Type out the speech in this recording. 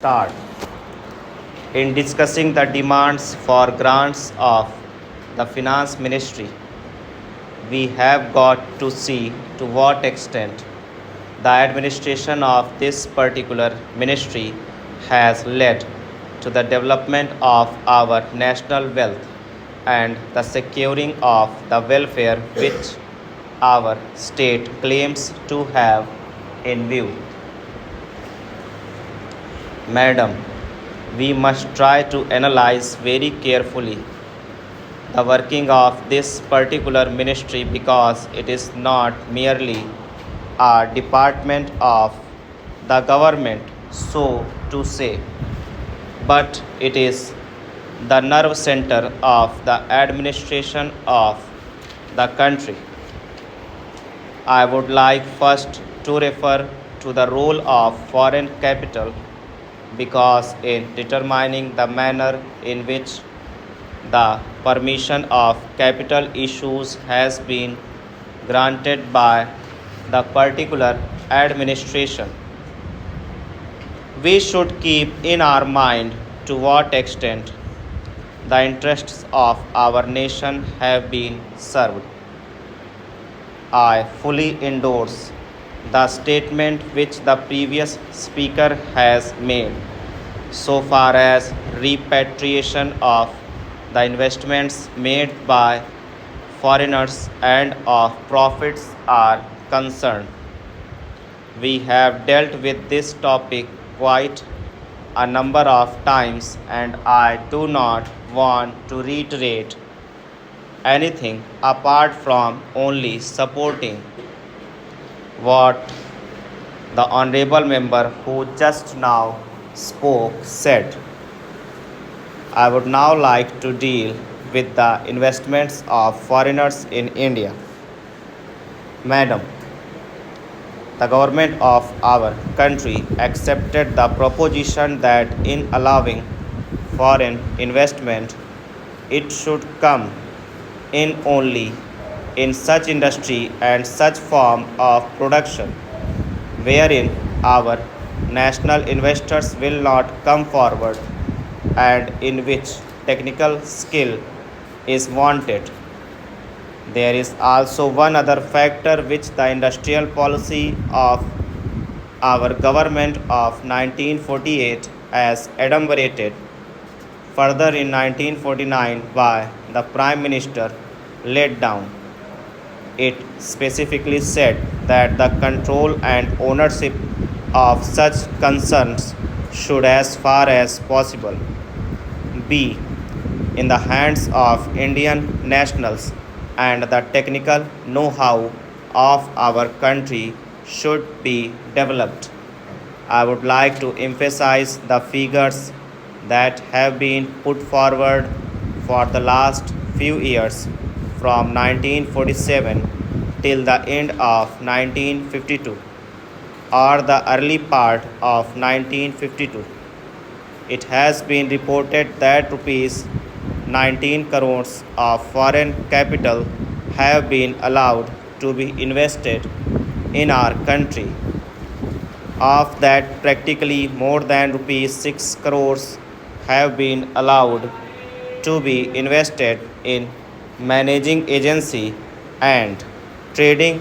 start. In discussing the demands for grants of the Finance Ministry, we have got to see to what extent the administration of this particular ministry has led to the development of our national wealth and the securing of the welfare which our state claims to have in view. Madam, we must try to analyze very carefully the working of this particular ministry because it is not merely a department of the government, so to say, but it is the nerve center of the administration of the country. I would like first to refer to the role of foreign capital because in determining the manner in which the permission of capital issues has been granted by the particular administration, we should keep in our mind to what extent the interests of our nation have been served. I fully endorse the statement which the previous speaker has made so far as repatriation of the investments made by foreigners and of profits are concerned. We have dealt with this topic quite a number of times, and I do not want to reiterate anything apart from only supporting what the honorable member who just now spoke said. I would now like to deal with the investments of foreigners in India. Madam, the government of our country accepted the proposition that in allowing foreign investment, it should come in only in such industry and such form of production wherein our national investors will not come forward and in which technical skill is wanted. There is also one other factor which the industrial policy of our government of 1948 as adumbrated further in 1949 by the Prime Minister laid down. It specifically said that the control and ownership of such concerns should, as far as possible, be in the hands of Indian nationals and the technical know how of our country should be developed. I would like to emphasize the figures that have been put forward for the last few years from 1947 till the end of 1952 or the early part of 1952. It has been reported that rupees 19 crores of foreign capital have been allowed to be invested in our country. Of that, practically more than rupees 6 crores have been allowed to be invested in managing agency and trading